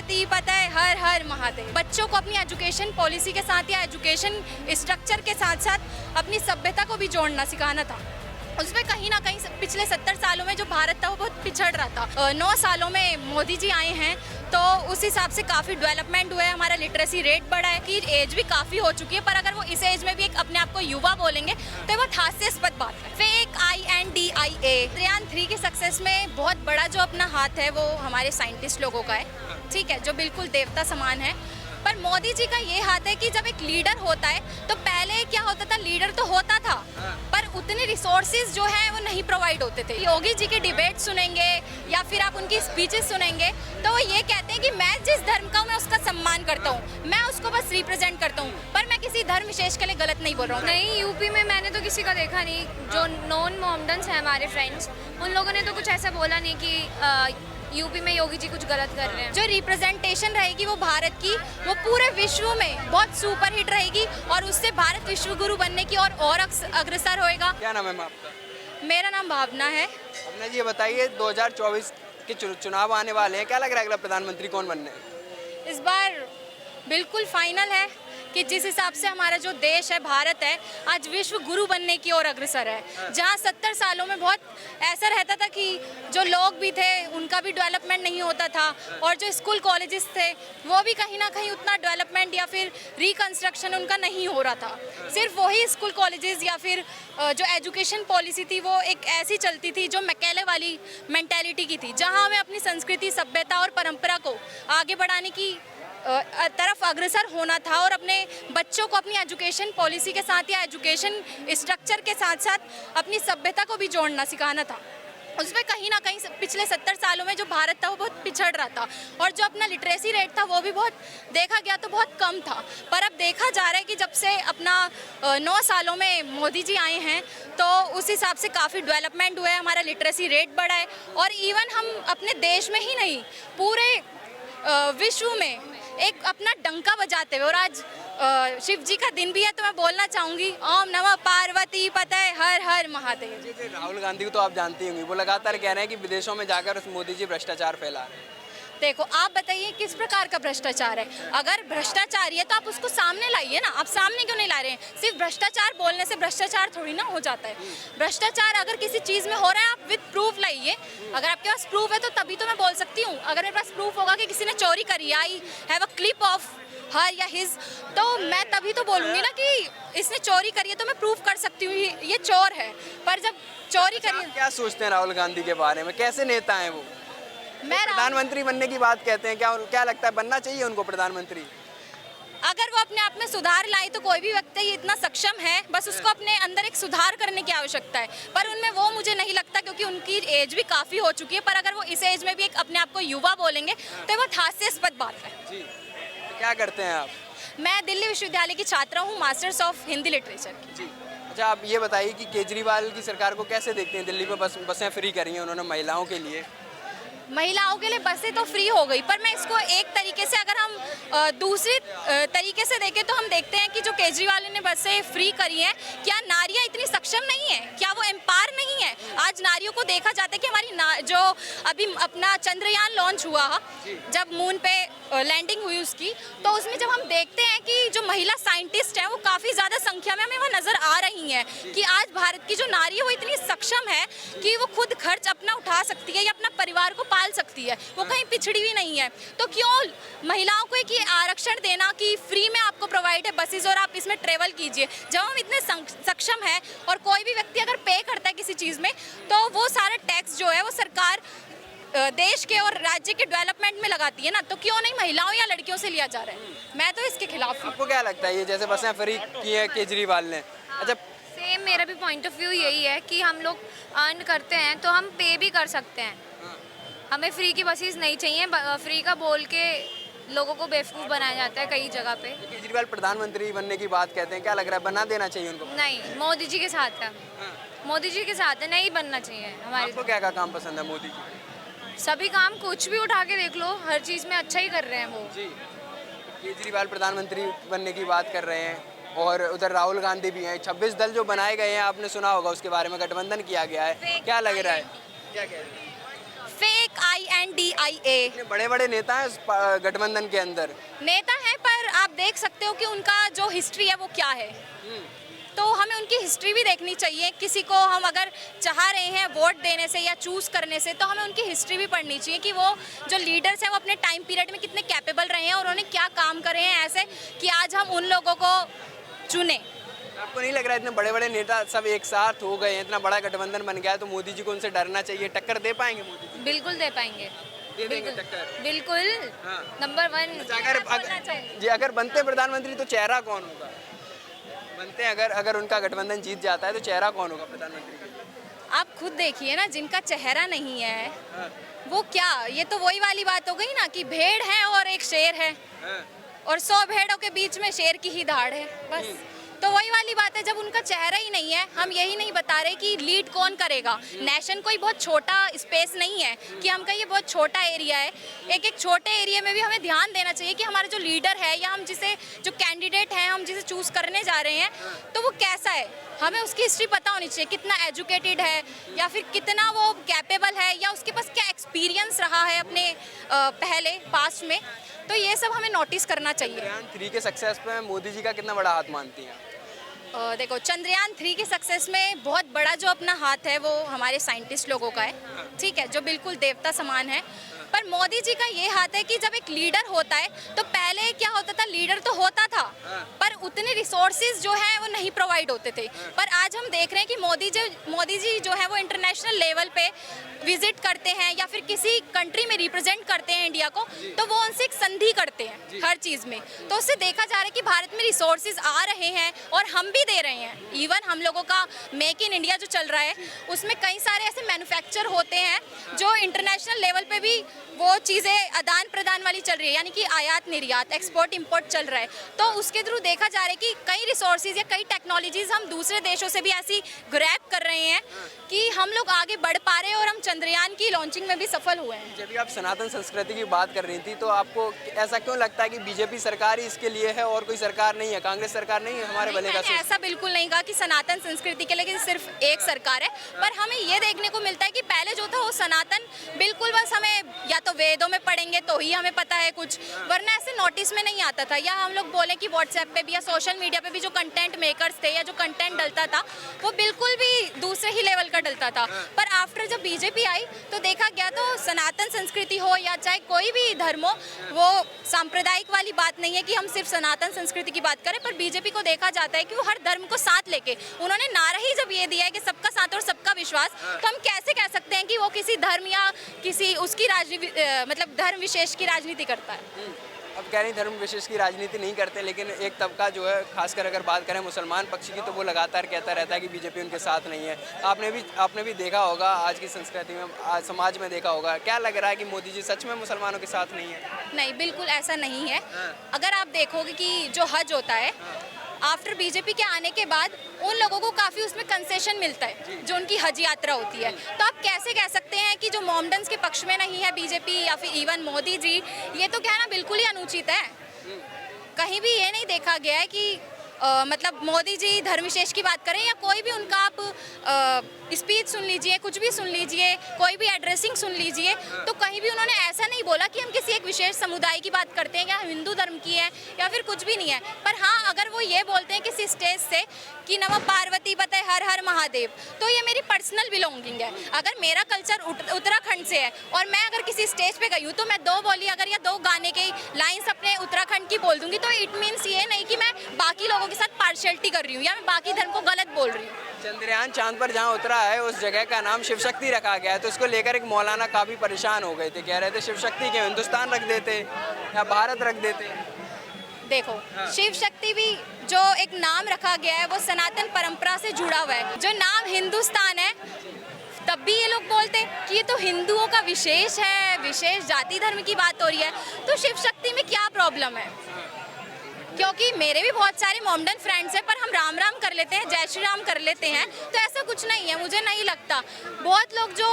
पार्वती पता है हर हर महादेव। बच्चों को अपनी एजुकेशन पॉलिसी के साथ या एजुकेशन स्ट्रक्चर के साथ साथ अपनी सभ्यता को भी जोड़ना सिखाना था। उसमें कहीं ना कहीं पिछले 70 सालों में जो भारत था वो बहुत पिछड़ रहा था। 9 सालों में मोदी जी आए हैं तो उस हिसाब से काफ़ी डेवलपमेंट हुआ है। हमारा लिटरेसी रेट बढ़ा है कि एज भी काफ़ी हो चुकी है, पर अगर वो इस एज में भी एक अपने आप को युवा बोलेंगे तो ये बहुत हास्यास्पद बात है। फेक INDIA चंद्रयान 3 की सक्सेस में बहुत बड़ा जो अपना हाथ है वो हमारे साइंटिस्ट लोगों का है, ठीक है, जो बिल्कुल देवता समान है। पर मोदी जी का ये हाथ है कि जब एक लीडर होता है तो पहले क्या होता था, लीडर तो होता था पर उतने रिसोर्सेज जो है वो नहीं प्रोवाइड होते थे। योगी जी के डिबेट सुनेंगे या फिर आप उनकी स्पीचेस सुनेंगे तो वो ये कहते हैं कि मैं जिस धर्म का हूँ मैं उसका सम्मान करता हूँ, मैं उसको बस रिप्रेजेंट करता हूँ, पर मैं किसी धर्म विशेष के लिए गलत नहीं बोल रहा हूँ। नहीं, यूपी में मैंने तो किसी का देखा नहीं। जो नॉन मोहम्मदन्स हैं हमारे फ्रेंड्स, उन लोगों ने तो कुछ ऐसा बोला नहीं कि यूपी में योगी जी कुछ गलत कर रहे हैं। जो रिप्रेजेंटेशन रहेगी वो भारत की, वो पूरे विश्व में बहुत सुपर हिट रहेगी और उससे भारत विश्व गुरु बनने की और अग्रसर होएगा। क्या नाम है मैम आपका? मेरा नाम भावना है। अपना जी ये बताइए 2024 के चुनाव आने वाले हैं, क्या लग रहा है अगला प्रधानमंत्री कौन बनने है? इस बार बिल्कुल फाइनल है कि जिस हिसाब से हमारा जो देश है भारत है आज विश्व गुरु बनने की ओर अग्रसर है। जहाँ 70 सालों में बहुत ऐसा रहता था कि जो लोग भी थे उनका भी डेवलपमेंट नहीं होता था और जो स्कूल कॉलेजेस थे वो भी कहीं ना कहीं उतना डेवलपमेंट या फिर रिकंस्ट्रक्शन उनका नहीं हो रहा था। सिर्फ वही स्कूल कॉलेजेस या फिर जो एजुकेशन पॉलिसी थी वो एक ऐसी चलती थी जो मैकेले वाली मेंटालिटी की थी, जहाँ हमें अपनी संस्कृति, सभ्यता और परंपरा को आगे बढ़ाने की तरफ अग्रसर होना था और अपने बच्चों को अपनी एजुकेशन पॉलिसी के साथ या एजुकेशन स्ट्रक्चर के साथ साथ अपनी सभ्यता को भी जोड़ना सिखाना था। उसमें कहीं ना कहीं पिछले 70 सालों में जो भारत था वो बहुत पिछड़ रहा था और जो अपना लिटरेसी रेट था वो भी बहुत देखा गया तो बहुत कम था। पर अब देखा जा रहा है कि जब से अपना 9 सालों में मोदी जी आए हैं तो उस हिसाब से काफ़ी डेवलपमेंट हुआ है। हमारा लिटरेसी रेट बढ़ा है और इवन हम अपने देश में ही नहीं पूरे विश्व में एक अपना डंका बजाते हुए, और आज शिव जी का दिन भी है तो मैं बोलना चाहूँगी ओम नमः पार्वती पता है हर हर महादेव। जी राहुल गांधी को तो आप जानती होंगी, वो लगातार कह रहे हैं कि विदेशों में जाकर मोदी जी भ्रष्टाचार फैला रहे हैं। देखो आप बताइए किस प्रकार का भ्रष्टाचार है? अगर भ्रष्टाचारी है तो आप उसको सामने लाइए ना, आप सामने क्यों नहीं ला रहे हैं? सिर्फ भ्रष्टाचार बोलने से भ्रष्टाचार थोड़ी ना हो जाता है। भ्रष्टाचार अगर किसी चीज़ में हो रहा है आप विद प्रूफ लाइए। अगर आपके पास प्रूफ है तो तभी तो मैं बोल सकती हूँ। अगर मेरे पास प्रूफ होगा कि किसी ने चोरी करी, I have a clip of her या हिज, तो मैं तभी तो बोलूँगी ना कि इसने चोरी करी है तो मैं प्रूफ कर सकती हूँ ये चोर है। पर जब चोरी करी, क्या सोचते हैं राहुल गांधी के बारे में, कैसे नेता हैं वो? मैं प्रधानमंत्री बनने की बात कहते हैं, क्या लगता है बनना चाहिए उनको प्रधानमंत्री? अगर वो अपने आप में सुधार लाए तो कोई भी व्यक्ति इतना सक्षम है, बस उसको अपने अंदर एक सुधार करने की आवश्यकता है। पर उनमें वो मुझे नहीं लगता क्योंकि उनकी एज भी काफ़ी हो चुकी है। पर अगर वो इस एज में भी एक अपने आप को युवा बोलेंगे तो ये बहुत हास्यास्पद बात है। जी तो क्या करते हैं आप? मैं दिल्ली विश्वविद्यालय की छात्रा हूँ, मास्टर्स ऑफ हिंदी लिटरेचर की। जी अच्छा, आप ये बताइए कि केजरीवाल की सरकार को कैसे देखते हैं? दिल्ली में बसें फ्री करी हैं उन्होंने महिलाओं के लिए। महिलाओं के लिए बसें तो फ्री हो गई, पर मैं इसको एक तरीके से अगर हम दूसरी तरीके से देखें तो हम देखते हैं कि जो केजरीवाल ने बसें फ्री करी हैं, क्या नारियां इतनी सक्षम नहीं है? क्या वो एम्पावर नहीं है? आज नारियों को देखा जाता है कि हमारी जो अभी अपना चंद्रयान लॉन्च हुआ, जब मून पे लैंडिंग हुई उसकी, तो उसमें जब हम देखते हैं कि जो महिला साइंटिस्ट हैं वो काफ़ी ज़्यादा संख्या में हमें वहाँ नज़र आ रही हैं कि आज भारत की जो नारी है वो इतनी सक्षम है कि वो खुद खर्च अपना उठा सकती है या अपना परिवार को पाल सकती है, वो कहीं पिछड़ी भी नहीं है। तो क्यों महिलाओं को एक ये आरक्षण देना कि फ्री में आपको प्रोवाइड है बसेस और आप इसमें ट्रेवल कीजिए? जब हम इतने सक्षम है और कोई भी व्यक्ति अगर पे करता है किसी चीज़ में तो वो सारा टैक्स जो है वो सरकार देश के और राज्य के डेवलपमेंट में लगाती है ना, तो क्यों नहीं महिलाओं या लड़कियों से लिया जा रहा है? मैं तो इसके खिलाफ हूँ। आपको क्या लगता है ये जैसे बसें फ्री की है केजरीवाल ने? अच्छा, सेम मेरा भी पॉइंट ऑफ व्यू यही है कि हम लोग अर्न करते हैं तो हम पे भी कर सकते हैं। हमें फ्री की बसेस नहीं चाहिए। फ्री का बोल के लोगों को बेवकूफ़ बनाया जाता है कई जगह पे। केजरीवाल प्रधानमंत्री बनने की बात कहते हैं, क्या लग रहा है बना देना चाहिए उनको? नहीं, मोदी जी के साथ है। मोदी जी के साथ है, नहीं बनना चाहिए हमारे। आपको क्या काम पसंद है मोदी जी? सभी काम कुछ भी उठा के देख लो, हर चीज़ में अच्छा ही कर रहे हैं वो। जी केजरीवाल प्रधानमंत्री बनने की बात कर रहे हैं और उधर राहुल गांधी भी हैं। 26 दल जो बनाए गए हैं आपने सुना होगा, उसके बारे में गठबंधन किया गया है, क्या लग रहा है? क्या कह रहे हैं? Fake UNDIA। बड़े बड़े नेता हैं उस गठबंधन के अंदर। नेता हैं, पर आप देख सकते हो कि उनका जो हिस्ट्री है वो क्या है। तो हमें उनकी हिस्ट्री भी देखनी चाहिए। किसी को हम अगर चाह रहे हैं वोट देने से या चूज करने से, तो हमें उनकी हिस्ट्री भी पढ़नी चाहिए कि वो जो लीडर्स हैं वो अपने टाइम पीरियड में कितने कैपेबल रहे हैं और उन्होंने क्या काम करे हैं ऐसे कि आज हम उन लोगों को चुने। आपको नहीं लग रहा है इतने बड़े बड़े नेता सब एक साथ हो गए हैं, इतना बड़ा गठबंधन बन गया है, तो मोदी जी को उनसे डरना चाहिए? टक्कर दे पाएंगे मोदी जी? बिल्कुल दे पाएंगे, दे देंगे टक्कर? बिल्कुल। हाँ। नंबर 1 अगर बनते प्रधानमंत्री तो चेहरा कौन होगा? बनते अगर उनका गठबंधन जीत जाता है तो चेहरा कौन होगा प्रधानमंत्री का? आप खुद देखिए ना, जिनका चेहरा नहीं है हाँ, वो क्या, ये तो वही वाली बात हो गई ना कि भेड़ है और एक शेर है हाँ। और 100 भेड़ों के बीच में शेर की ही धाड़ है, बस। तो वही वाली बात है, जब उनका चेहरा ही नहीं है, हम यही नहीं बता रहे कि लीड कौन करेगा। नेशन कोई बहुत छोटा स्पेस नहीं है कि हम कहिए बहुत छोटा एरिया है। एक एक छोटे एरिया में भी हमें ध्यान देना चाहिए कि हमारा जो लीडर है या हम जिसे जो कैंडिडेट हैं हम जिसे चूज करने जा रहे हैं तो वो कैसा है। हमें उसकी हिस्ट्री पता होनी चाहिए, कितना एजुकेटेड है या फिर कितना वो कैपेबल है या उसके पास क्या एक्सपीरियंस रहा है अपने पहले पास्ट में। तो ये सब हमें नोटिस करना चाहिए। चंद्रयान 3 के सक्सेस पे मोदी जी का कितना बड़ा हाथ मानती हैं? देखो, चंद्रयान 3 के सक्सेस में बहुत बड़ा जो अपना हाथ है वो हमारे साइंटिस्ट लोगों का है, ठीक है, जो बिल्कुल देवता समान है। पर मोदी जी का ये हाथ है कि जब एक लीडर होता है तो पहले क्या होता था, लीडर तो होता था पर उतने रिसोर्सेज जो हैं वो नहीं प्रोवाइड होते थे। पर आज हम देख रहे हैं कि मोदी जी जो है वो इंटरनेशनल लेवल पे विजिट करते हैं या फिर किसी कंट्री में रिप्रेजेंट करते हैं इंडिया को, तो वो उनसे एक संधि करते हैं हर चीज़ में। तो उससे देखा जा रहा है कि भारत में रिसोर्सेज आ रहे हैं और हम भी दे रहे हैं। इवन हम लोगों का मेक इन इंडिया जो चल रहा है उसमें कई सारे ऐसे मैन्युफैक्चर होते हैं जो इंटरनेशनल लेवल पे भी वो चीज़ें आदान प्रदान वाली चल रही है, यानी कि आयात निर्यात, एक्सपोर्ट इंपोर्ट चल रहा है। तो उसके थ्रू देखा जा रहा है कि कई रिसोर्सेज या कई टेक्नोलॉजीज हम दूसरे देशों से भी ऐसी ग्रैब कर रहे हैं कि हम लोग आगे बढ़ पा रहे हैं और हम चंद्रयान की लॉन्चिंग में भी सफल हुए हैं। जब भी आप सनातन संस्कृति की बात कर रही थी तो आपको ऐसा क्यों लगता है कि बीजेपी सरकार ही इसके लिए है और कोई सरकार नहीं है, कांग्रेस सरकार नहीं है हमारे भले का? मैंने ऐसा बिल्कुल नहीं कहा कि सनातन संस्कृति के लिए सिर्फ एक सरकार है, पर हमें ये देखने को मिलता है कि पहले जो था वो सनातन बिल्कुल बस हमें या तो वेदों में पढ़ेंगे तो ही हमें पता है कुछ, वरना ऐसे नोटिस में नहीं आता था। या हम लोग बोले कि व्हाट्सएप पे भी या सोशल मीडिया पे भी जो कंटेंट मेकर्स थे या जो कंटेंट डलता था वो बिल्कुल भी दूसरे ही लेवल का डलता था। पर आफ्टर जब बीजेपी आई तो देखा गया तो सनातन संस्कृति हो या चाहे कोई भी धर्म हो, वो सांप्रदायिक वाली बात नहीं है कि हम सिर्फ सनातन संस्कृति की बात करें। पर बीजेपी को देखा जाता है कि वो हर धर्म को साथ लेके, उन्होंने नारा ही जब ये दिया है कि सबका साथ और सबका विश्वास, तो हम कैसे कह सकते हैं कि वो किसी धर्म या किसी उसकी मतलब धर्म विशेष की राजनीति करता है। अब कह रही धर्म विशेष की राजनीति नहीं करते, लेकिन एक तबका जो है खासकर अगर बात करें मुसलमान पक्ष की तो वो लगातार कहता रहता है कि बीजेपी उनके साथ नहीं है। आपने भी देखा होगा आज की संस्कृति में, आज समाज में देखा होगा, क्या लग रहा है कि मोदी जी सच में मुसलमानों के साथ नहीं है? नहीं, बिल्कुल ऐसा नहीं है। अगर आप देखोगे कि जो हज होता है आफ्टर बीजेपी के आने के बाद उन लोगों को काफ़ी उसमें कंसेशन मिलता है जो उनकी हज यात्रा होती है। तो आप कैसे कह सकते हैं कि जो मोमडन्स के पक्ष में नहीं है बीजेपी या फिर इवन मोदी जी, ये तो कहना बिल्कुल ही अनुचित है। कहीं भी ये नहीं देखा गया है कि मतलब मोदी जी धर्म विशेष की बात करें या कोई भी उनका आप स्पीच सुन लीजिए, कुछ भी सुन लीजिए, कोई भी एड्रेसिंग सुन लीजिए, तो कहीं भी उन्होंने ऐसा नहीं बोला कि हम किसी एक विशेष समुदाय की बात करते हैं या हिंदू धर्म की है या फिर कुछ भी नहीं है। पर हाँ, अगर वो ये बोलते हैं किसी स्टेज से कि नमः पार्वती पते हर हर महादेव, तो ये मेरी पर्सनल बिलोंगिंग है। अगर मेरा कल्चर उत्तराखंड से है और मैं अगर किसी स्टेज पे गई हूँ तो मैं 2 बोली अगर या 2 गाने की लाइन्स अपने उत्तराखंड की बोल दूंगी, तो इट मीन्स ये नहीं कि मैं बाकी लोगों के साथ पार्शियलिटी कर रही हूँ या मैं बाकी धर्म को गलत बोल रही हूँ। चंद्रयान चांद पर जहाँ उतरा है उस जगह का नाम शिव शक्ति रखा गया है, तो इसको लेकर एक मौलाना काफ़ी परेशान हो गए थे, कह रहे थे शिव शक्ति के हिंदुस्तान रख देते या भारत रख देते। देखो, शिव शक्ति भी जो एक नाम रखा गया है वो सनातन परंपरा से जुड़ा हुआ है। जो नाम हिंदुस्तान है तब भी ये लोग बोलते कि ये तो हिंदुओं का विशेष है, विशेष जाति धर्म की बात हो रही है, तो शिव शक्ति में क्या प्रॉब्लम है? क्योंकि मेरे भी बहुत सारे मोमडन फ्रेंड्स हैं, पर हम राम राम कर लेते हैं, जय श्री राम कर लेते हैं, तो ऐसा कुछ नहीं है, मुझे नहीं लगता। बहुत लोग जो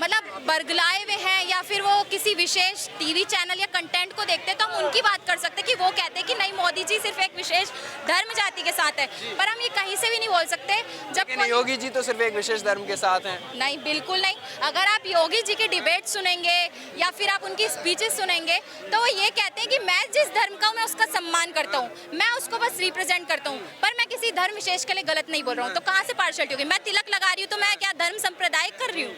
मतलब बरगलाए हुए हैं या फिर वो किसी विशेष टीवी चैनल या कंटेंट को देखते हैं, तो हम उनकी बात कर सकते हैं कि वो कहते हैं कि नहीं, मोदी जी सिर्फ एक विशेष धर्म जाति के साथ है, पर हम ये कहीं से भी नहीं बोल सकते। जब लेकिन योगी जी तो सिर्फ एक विशेष धर्म के साथ हैं। नहीं, बिल्कुल नहीं। अगर आप योगी जी की डिबेट सुनेंगे या फिर आप उनकी स्पीचेस सुनेंगे, तो वो ये कहते हैं कि मैं जिस धर्म का हूँ मैं उसका सम्मान करता हूँ, मैं उसको बस रिप्रेजेंट करता हूँ, पर मैं किसी धर्म विशेष के लिए गलत नहीं बोल रहा हूँ। तो कहाँ से पार्शलिटी होगी? मैं तिलक लगा रही हूँ तो मैं क्या धर्म संप्रदाय कर रही हूँ?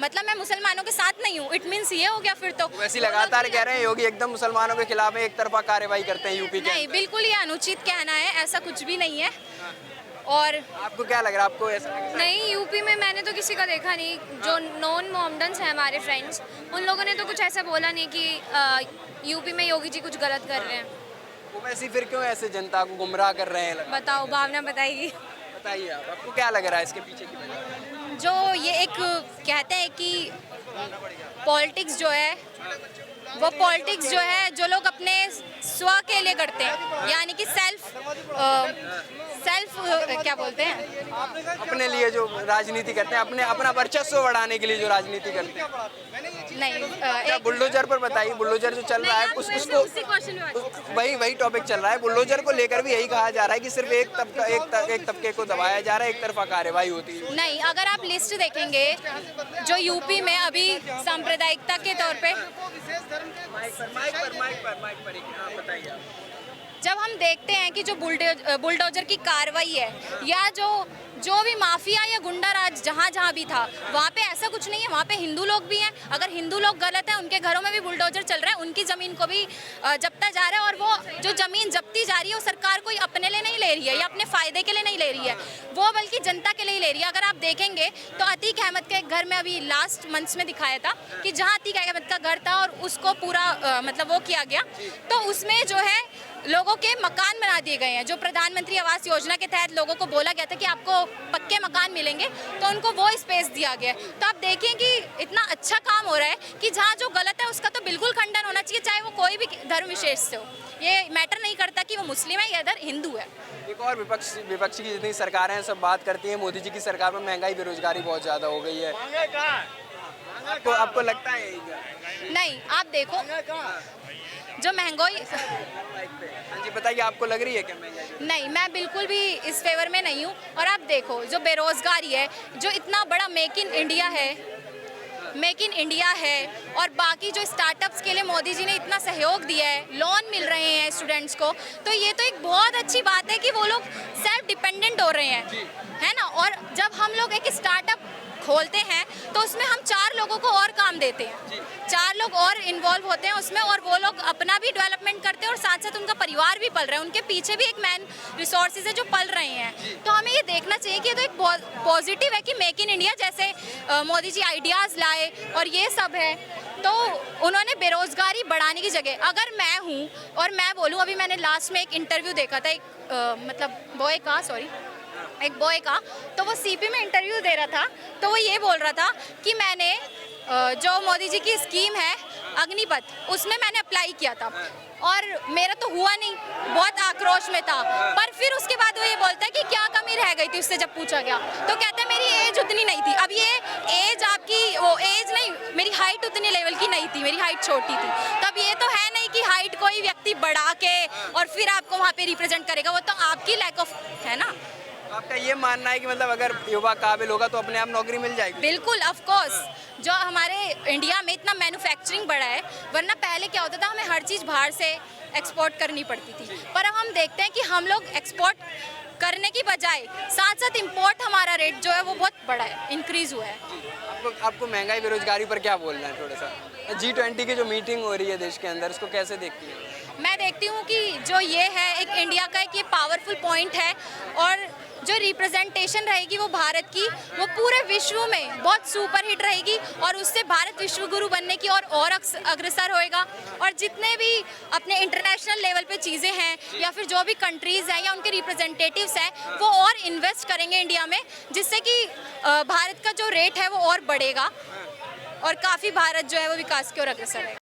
मतलब मैं मुसलमानों के साथ नहीं हूँ, इट मीन्स ये हो गया फिर तो। वैसे लगातार कह रहे हैं योगी एकदम मुसलमानों के खिलाफ एक तरफा कार्रवाई करते हैं यूपी के नहीं, बिल्कुल ये अनुचित कहना है, ऐसा कुछ भी नहीं है। और आपको क्या लग रहा है? आपको ऐसा लग रहा है? नहीं, यूपी में मैंने तो किसी का देखा नहीं। जो नॉन मोमडन्स हैं हमारे फ्रेंड्स, उन लोगों ने तो कुछ ऐसा बोला नहीं कि यूपी में योगी जी कुछ गलत कर रहे हैं। वो वैसे फिर क्यों ऐसे जनता को गुमराह कर रहे हैं? बताओ, भावना बताइए। बताइए आप, आपको क्या लग रहा है इसके पीछे की वजह? जो ये एक कहते हैं कि पॉलिटिक्स जो है, वो पॉलिटिक्स जो है जो लोग अपने स्व के लिए करते हैं, यानी कि सेल्फ क्या बोलते हैं, अपने लिए जो राजनीति करते हैं, अपने अपना वर्चस्व बढ़ाने के लिए जो राजनीति करते हैं। नहीं अच्छा, बुलडोजर पर बताइए, बुलडोजर जो चल रहा है उसको वही टॉपिक चल रहा है। बुलडोजर को लेकर भी यही कहा जा रहा है कि सिर्फ एक तबके को दबाया जा रहा है, एक तरफा कार्रवाई होती है। नहीं, अगर आप लिस्ट देखेंगे जो यूपी में अभी सांप्रदायिकता के तौर पे, बताइए। जब हम देखते हैं कि जो बुलडोजर की कार्रवाई है या जो भी माफिया या गुंडा राज जहाँ भी था, वहाँ पे ऐसा कुछ नहीं है, वहाँ पे हिंदू लोग भी हैं। अगर हिंदू लोग गलत हैं, उनके घरों में भी बुलडोजर चल रहा है, उनकी ज़मीन को भी जब्ता जा रहा है, और वो जो ज़मीन जब्ती जा रही है वो सरकार कोई अपने लिए नहीं ले रही है या अपने फ़ायदे के लिए नहीं ले रही है, वो बल्कि जनता के लिए ले रही है। अगर आप देखेंगे तो अतीक अहमद के घर में अभी लास्ट मंथ्स में दिखाया था कि जहाँ अतीक अहमद का घर था और उसको पूरा मतलब वो किया गया, तो उसमें जो है लोगों के मकान बना दिए गए हैं। जो प्रधानमंत्री आवास योजना के तहत लोगों को बोला गया था कि आपको पक्के मकान मिलेंगे, तो उनको वो स्पेस दिया गया। तो आप देखें कि इतना अच्छा काम हो रहा है कि जहाँ जो गलत है उसका तो बिल्कुल खंडन होना चाहिए, चाहे वो कोई भी धर्म विशेष से हो। ये मैटर नहीं करता कि वो मुस्लिम है या इधर हिंदू है। एक और विपक्षी की जितनी सरकारें हैं सब बात करती हैं मोदी जी की सरकार में महंगाई बेरोजगारी बहुत ज़्यादा हो गई है। आपको लगता है यही? नहीं, आप देखो जो महंगाई, हाँ जी बताइए, आपको लग रही है क्या महंगाई? नहीं, मैं बिल्कुल भी इस फेवर में नहीं हूँ। और आप देखो जो बेरोजगारी है, जो इतना बड़ा मेक इन इंडिया है और बाकी जो स्टार्टअप्स के लिए मोदी जी ने इतना सहयोग दिया है, लोन मिल रहे हैं स्टूडेंट्स को, तो ये तो एक बहुत अच्छी बात है कि वो लोग सेल्फ डिपेंडेंट हो रहे हैं, है ना। और जब हम लोग एक स्टार्टअप खोलते हैं तो उसमें हम 4 लोगों को और काम देते हैं, 4 लोग और इन्वॉल्व होते हैं उसमें, और वो लोग अपना भी डेवलपमेंट करते हैं और साथ साथ उनका परिवार भी पल रहा है, उनके पीछे भी एक मैन रिसोर्सेज है जो पल रहे हैं। तो हमें ये देखना चाहिए कि ये तो एक पॉजिटिव है कि मेक इन इंडिया जैसे मोदी जी आइडियाज़ लाए और ये सब है। तो उन्होंने बेरोजगारी बढ़ाने की जगह, अगर मैं हूँ और मैं बोलूँ, अभी मैंने लास्ट में एक इंटरव्यू देखा था, एक बॉय का, तो वो सीपी में इंटरव्यू दे रहा था, तो वो ये बोल रहा था कि मैंने जो मोदी जी की स्कीम है अग्निपथ, उसमें मैंने अप्लाई किया था और मेरा तो हुआ नहीं, बहुत आक्रोश में था। पर फिर उसके बाद वो ये बोलता है कि क्या कमी रह गई थी उससे जब पूछा गया, तो कहता है मेरी एज उतनी नहीं थी। अब ये एज आपकी वो एज नहीं, मेरी हाइट उतनी लेवल की नहीं थी, मेरी हाइट छोटी थी। तब ये तो है नहीं कि हाइट कोई व्यक्ति बढ़ा के और फिर आपको वहाँ पे रिप्रेजेंट करेगा, वो तो आपकी लैक ऑफ है ना। आपका ये मानना है कि मतलब अगर युवा काबिल होगा तो अपने आप नौकरी मिल जाएगी? बिल्कुल, ऑफ कोर्स। जो हमारे इंडिया में इतना मैन्युफैक्चरिंग बढ़ा है, वरना पहले क्या होता था, हमें हर चीज़ बाहर से एक्सपोर्ट करनी पड़ती थी, पर अब हम देखते हैं कि हम लोग एक्सपोर्ट करने की बजाय साथ साथ इंपोर्ट, हमारा रेट जो है वो बहुत बड़ा है, इंक्रीज हुआ है। आपको महंगाई बेरोजगारी पर क्या बोलना है थोड़ा सा? G20 की जो मीटिंग हो रही है देश के अंदर, उसको कैसे देखती है? मैं देखती हूँ कि जो ये है एक इंडिया का एक ये पावरफुल पॉइंट है, और जो रिप्रेजेंटेशन रहेगी वो भारत की, वो पूरे विश्व में बहुत सुपर हिट रहेगी, और उससे भारत विश्व गुरु बनने की और अग्रसर होएगा। और जितने भी अपने इंटरनेशनल लेवल पे चीज़ें हैं या फिर जो भी कंट्रीज़ हैं या उनके रिप्रेजेंटेटिव्स हैं, वो और इन्वेस्ट करेंगे इंडिया में, जिससे कि भारत का जो रेट है वो और बढ़ेगा और काफ़ी भारत जो है वो विकास की ओर अग्रसर है।